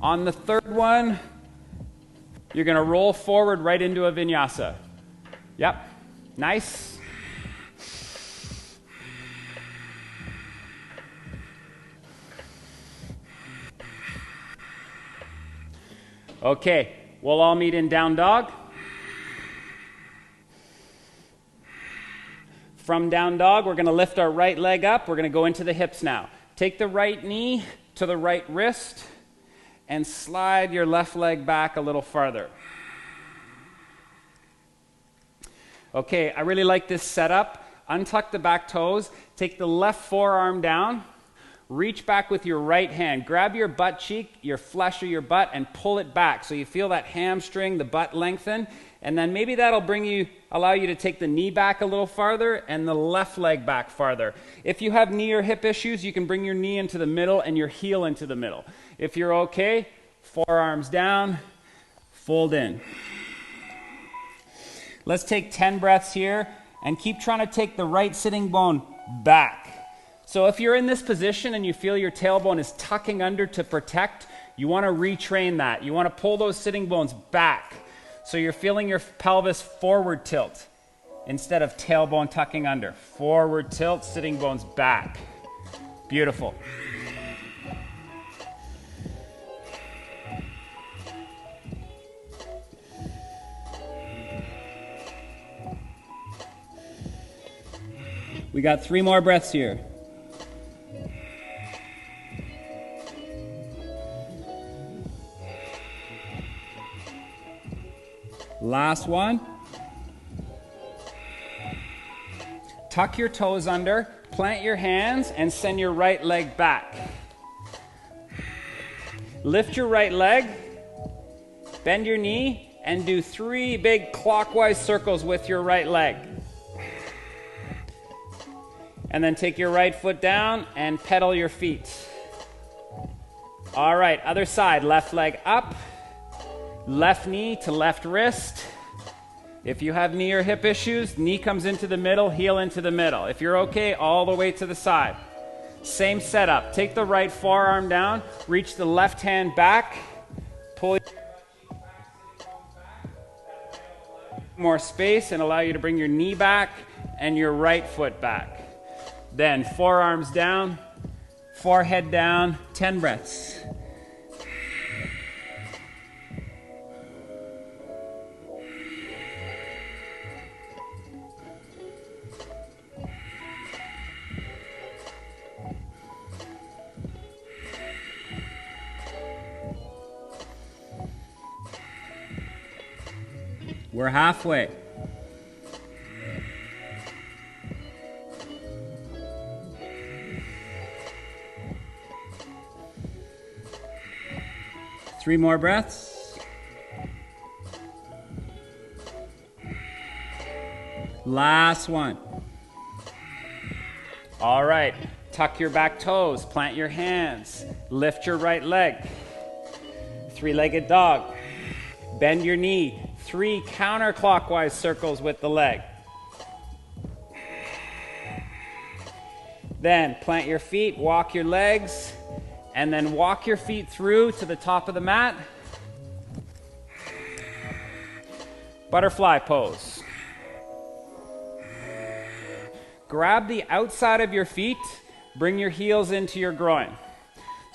On the third one, you're going to roll forward right into a vinyasa. Yep. Nice. Okay. We'll all meet in down dog. From down dog, we're going to lift our right leg up. We're going to go into the hips now. Take the right knee to the right wrist and slide your left leg back a little farther. Okay, I really like this setup. Untuck the back toes. Take the left forearm down. Reach back with your right hand. Grab your butt cheek, your flesh of your butt, and pull it back. So you feel that hamstring, the butt lengthen. And then maybe that'll allow you to take the knee back a little farther and the left leg back farther. If you have knee or hip issues, you can bring your knee into the middle and your heel into the middle. If you're okay, forearms down, fold in. Let's take 10 breaths here and keep trying to take the right sitting bone back. So if you're in this position and you feel your tailbone is tucking under to protect, you want to retrain that. You want to pull those sitting bones back. So you're feeling your pelvis forward tilt instead of tailbone tucking under. Forward tilt, sitting bones back. Beautiful. We got 3 more breaths here. Last one. Tuck your toes under, plant your hands, and send your right leg back. Lift your right leg, bend your knee, and do 3 big clockwise circles with your right leg. And then take your right foot down and pedal your feet. All right, other side, left leg up, left knee to left wrist. If you have knee or hip issues, knee comes into the middle, heel into the middle. If you're okay, all the way to the side. Same setup. Take the right forearm down, reach the left hand back, pull your more space and allow you to bring your knee back and your right foot back. Then forearms down, forehead down, 10 breaths. We're halfway. Three more breaths. Last one. All right. Tuck your back toes. Plant your hands. Lift your right leg. 3-legged dog. Bend your knee. 3 counterclockwise circles with the leg. Then plant your feet, walk your legs, and then walk your feet through to the top of the mat. Butterfly pose. Grab the outside of your feet, bring your heels into your groin.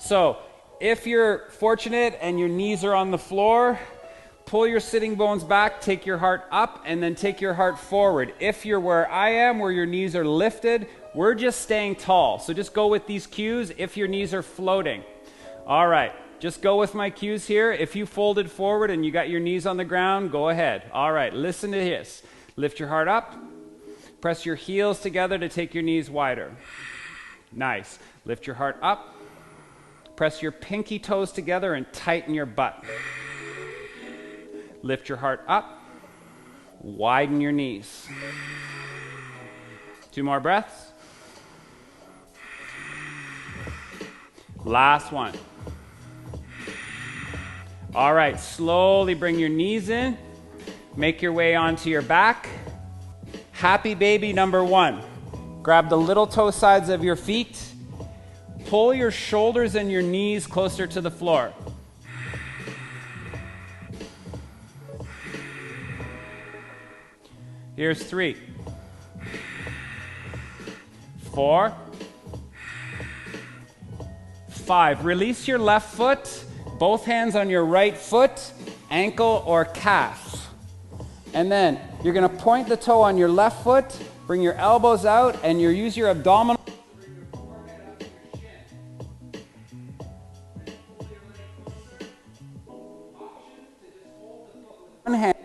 So if you're fortunate and your knees are on the floor, pull your sitting bones back, take your heart up, and then take your heart forward. If you're where I am, where your knees are lifted, we're just staying tall. So just go with these cues if your knees are floating. All right, just go with my cues here. If you folded forward and you got your knees on the ground, go ahead. All right, listen to this. Lift your heart up. Press your heels together to take your knees wider. Nice. Lift your heart up. Press your pinky toes together and tighten your butt. Lift your heart up. Widen your knees. 2 more breaths. Last one. All right, slowly bring your knees in. Make your way onto your back. Happy baby number 1. Grab the little toe sides of your feet. Pull your shoulders and your knees closer to the floor. Here's 3, 4, 5. Release your left foot, both hands on your right foot, ankle or calf. And then you're going to point the toe on your left foot, bring your elbows out, and you use your abdominal to bring your forehead up to your chin. Pull your leg closer. Option to just hold the foot with one hand.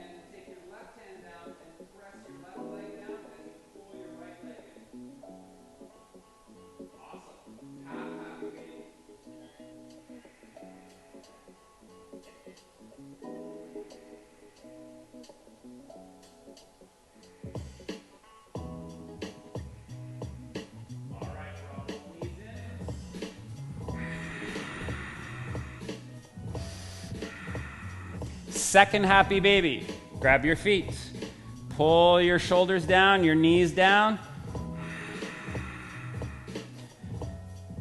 Second happy baby. Grab your feet. Pull your shoulders down, your knees down.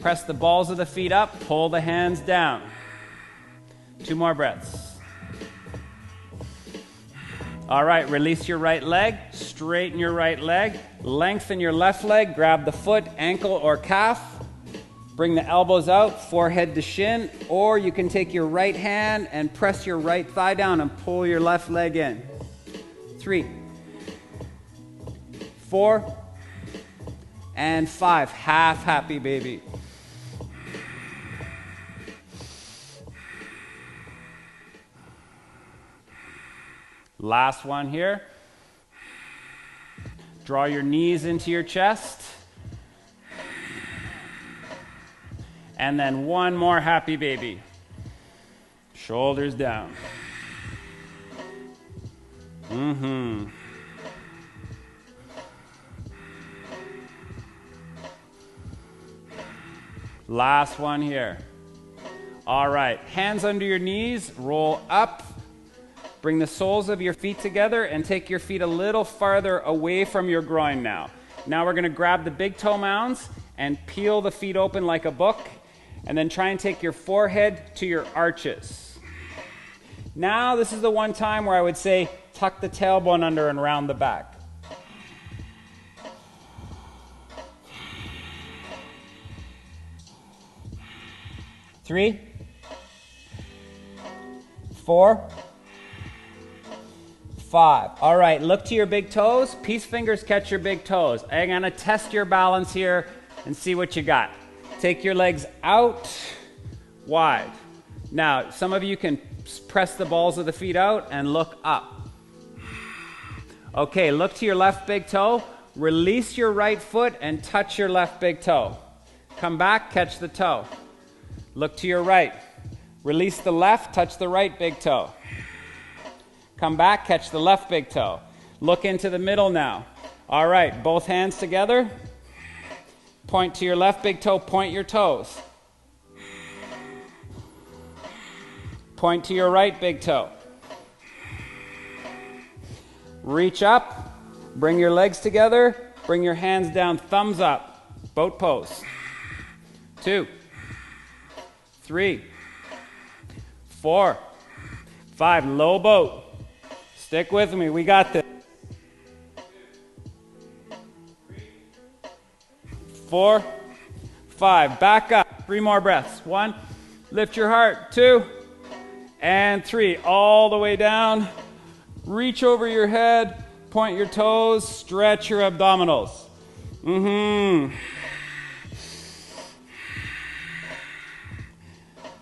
Press the balls of the feet up, pull the hands down. 2 more breaths. All right, release your right leg, straighten your right leg, lengthen your left leg, grab the foot, ankle, or calf. Bring the elbows out, forehead to shin, or you can take your right hand and press your right thigh down and pull your left leg in. 3, 4, and 5. Half happy baby. Last one here. Draw your knees into your chest. And then one more happy baby. Shoulders down. Last one here. All right, hands under your knees, roll up. Bring the soles of your feet together and take your feet a little farther away from your groin now. Now we're going to grab the big toe mounds and peel the feet open like a book, and then try and take your forehead to your arches. Now this is the one time where I would say tuck the tailbone under and round the back. 3, 4, 5. All right, look to your big toes. Peace fingers catch your big toes. I'm going to test your balance here and see what you got. Take your legs out wide. Now, some of you can press the balls of the feet out and look up. Okay, look to your left big toe. Release your right foot and touch your left big toe. Come back, catch the toe. Look to your right. Release the left, touch the right big toe. Come back, catch the left big toe. Look into the middle now. All right, both hands together. Point to your left big toe, point your toes. Point to your right big toe. Reach up, bring your legs together, bring your hands down, thumbs up, boat pose. 2, 3, 4, 5, low boat. Stick with me, we got this. 4, 5, back up, 3 more breaths. 1, lift your heart. 2, and 3, all the way down. Reach over your head, point your toes, stretch your abdominals.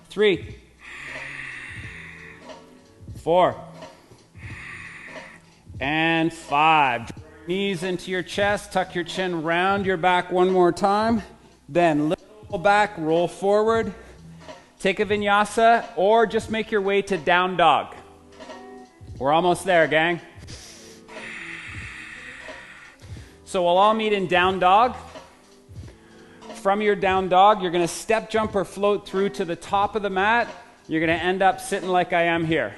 3, 4, and 5. Draw your knees into your chest, tuck your chin, round your back one more time. Then little back, roll forward. Take a vinyasa or just make your way to down dog. We're almost there, gang. So we'll all meet in down dog. From your down dog, you're going to step, jump, or float through to the top of the mat. You're going to end up sitting like I am here.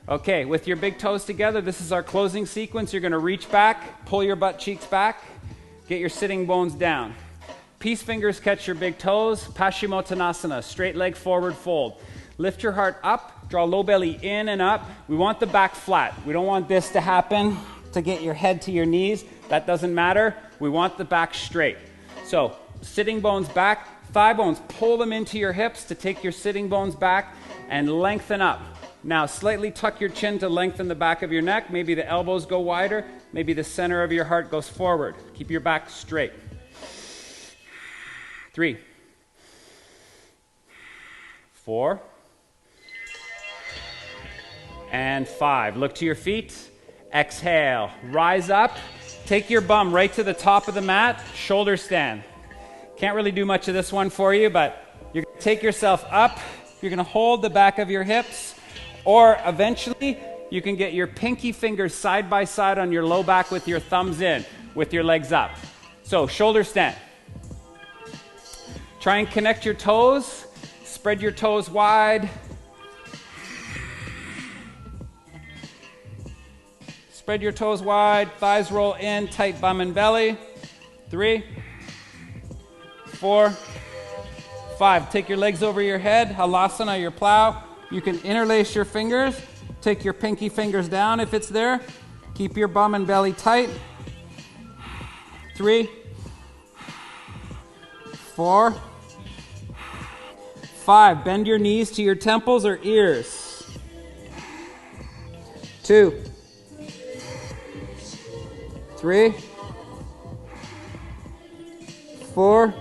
Okay, with your big toes together, this is our closing sequence. You're going to reach back, pull your butt cheeks back, get your sitting bones down. Peace fingers catch your big toes, Paschimottanasana, straight leg forward fold. Lift your heart up, draw low belly in and up. We want the back flat. We don't want this to happen to get your head to your knees. That doesn't matter. We want the back straight. So, sitting bones back, thigh bones, pull them into your hips to take your sitting bones back and lengthen up. Now, slightly tuck your chin to lengthen the back of your neck. Maybe the elbows go wider. Maybe the center of your heart goes forward. Keep your back straight. 3, 4, and 5. Look to your feet. Exhale. Rise up. Take your bum right to the top of the mat. Shoulder stand. Can't really do much of this one for you, but you're going to take yourself up. You're going to hold the back of your hips. Or eventually, you can get your pinky fingers side by side on your low back with your thumbs in, with your legs up. So, shoulder stand. Try and connect your toes. Spread your toes wide. Spread your toes wide, thighs roll in, tight bum and belly. 3, 4, 5. Take your legs over your head, halasana, your plow. You can interlace your fingers. Take your pinky fingers down if it's there. Keep your bum and belly tight. 3, 4, 5. Bend your knees to your temples or ears. 2, 3, 4,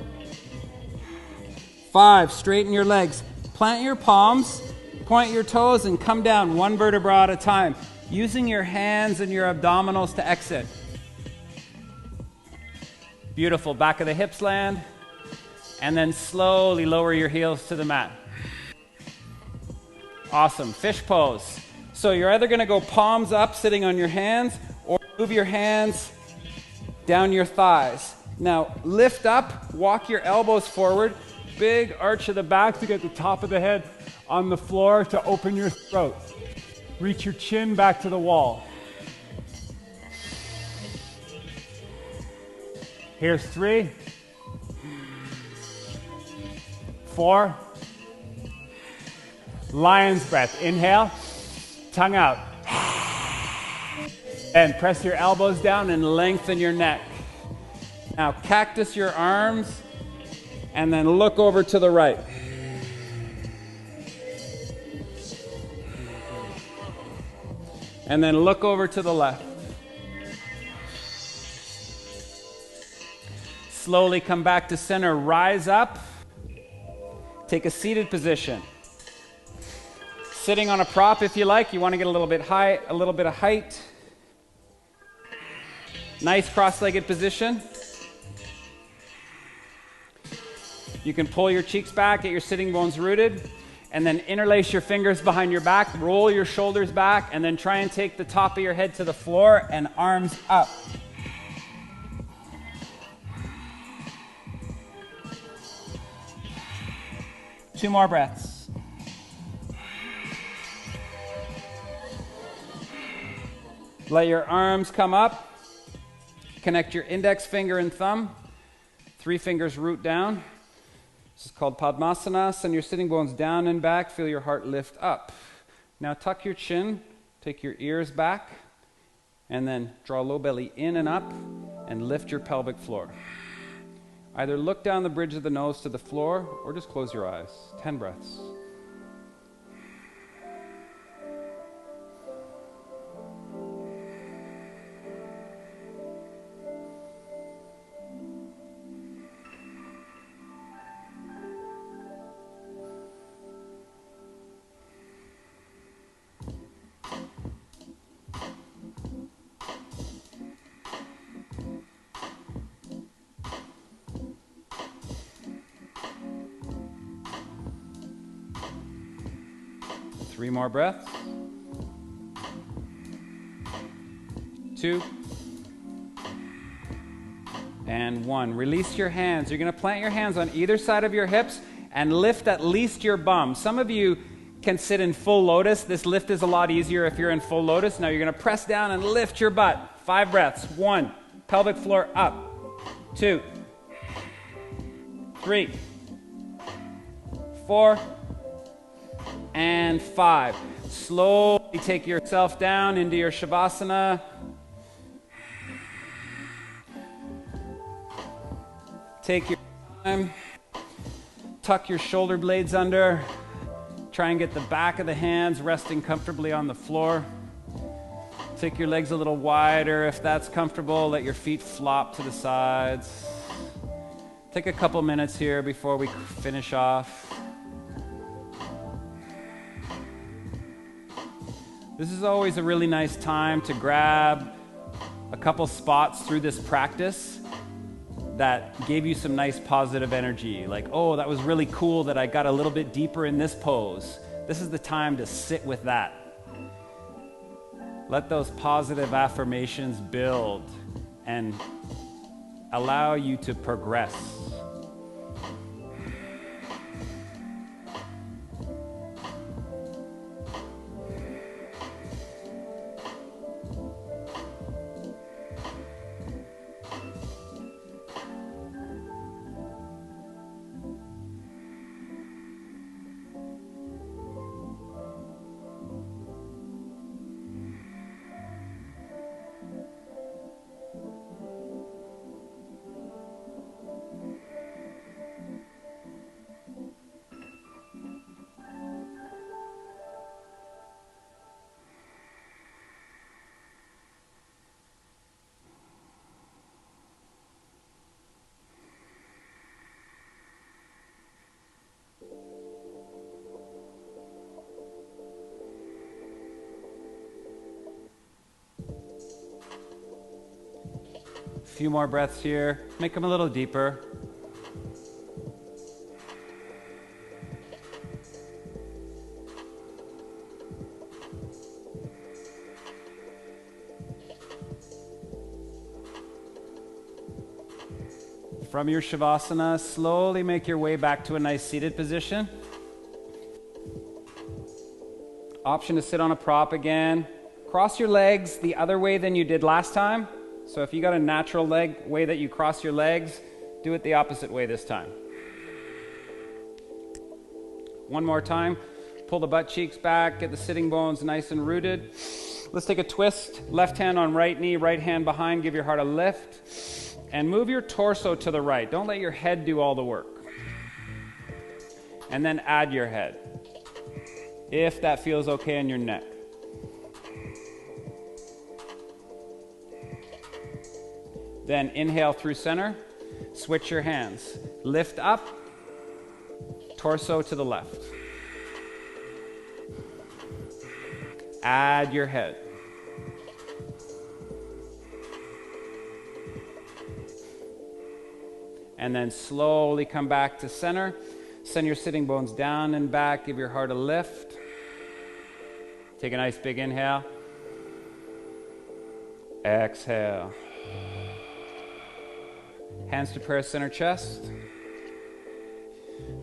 5. Straighten your legs. Plant your palms, point your toes, and come down one vertebra at a time, using your hands and your abdominals to exit. Beautiful. Back of the hips land, and then slowly lower your heels to the mat. Awesome. Fish pose. So you're either going to go palms up, sitting on your hands, or move your hands down your thighs. Now, lift up, walk your elbows forward, big arch of the back to get the top of the head on the floor to open your throat. Reach your chin back to the wall. Here's 3, 4, lion's breath. Inhale, tongue out. And press your elbows down and lengthen your neck. Now cactus your arms and then look over to the right. And then look over to the left. Slowly come back to center, rise up. Take a seated position. Sitting on a prop if you like. You want to get a little bit of height. Nice cross-legged position. You can pull your cheeks back, get your sitting bones rooted, and then interlace your fingers behind your back, roll your shoulders back, and then try and take the top of your head to the floor and arms up. Two more breaths. Let your arms come up. Connect your index finger and thumb. 3 fingers root down. This is called Padmasana. Send your sitting bones down and back. Feel your heart lift up. Now tuck your chin. Take your ears back. And then draw low belly in and up. And lift your pelvic floor. Either look down the bridge of the nose to the floor or just close your eyes. 10 breaths. Three more breaths. 2 and 1. Release your hands. You're going to plant your hands on either side of your hips and lift at least your bum. Some of you can sit in full lotus. This lift is a lot easier if you're in full lotus. Now you're going to press down and lift your butt. 5 breaths. 1. Pelvic floor up. 2. 3. 4. And 5. Slowly take yourself down into your Shavasana. Take your time. Tuck your shoulder blades under. Try and get the back of the hands resting comfortably on the floor. Take your legs a little wider if that's comfortable. Let your feet flop to the sides. Take a couple minutes here before we finish off. This is always a really nice time to grab a couple spots through this practice that gave you some nice positive energy. Like, oh, that was really cool that I got a little bit deeper in this pose. This is the time to sit with that. Let those positive affirmations build and allow you to progress. few more breaths here. Make them a little deeper. From your Shavasana, slowly make your way back to a nice seated position. Option to sit on a prop again. Cross your legs the other way than you did last time. So if you got a natural leg way that you cross your legs, do it the opposite way this time. One more time. Pull the butt cheeks back, get the sitting bones nice and rooted. Let's take a twist. Left hand on right knee, right hand behind. Give your heart a lift. And move your torso to the right. Don't let your head do all the work. And then add your head, if that feels okay in your neck. Then inhale through center. Switch your hands. Lift up, torso to the left. Add your head. And then slowly come back to center. Send your sitting bones down and back. Give your heart a lift. Take a nice big inhale. Exhale. Hands to prayer, center chest.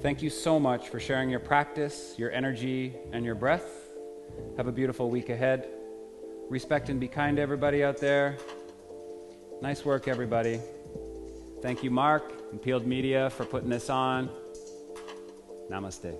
Thank you so much for sharing your practice, your energy, and your breath. Have a beautiful week ahead. Respect and be kind to everybody out there. Nice work, everybody. Thank you, Mark and Peeled Media, for putting this on. Namaste.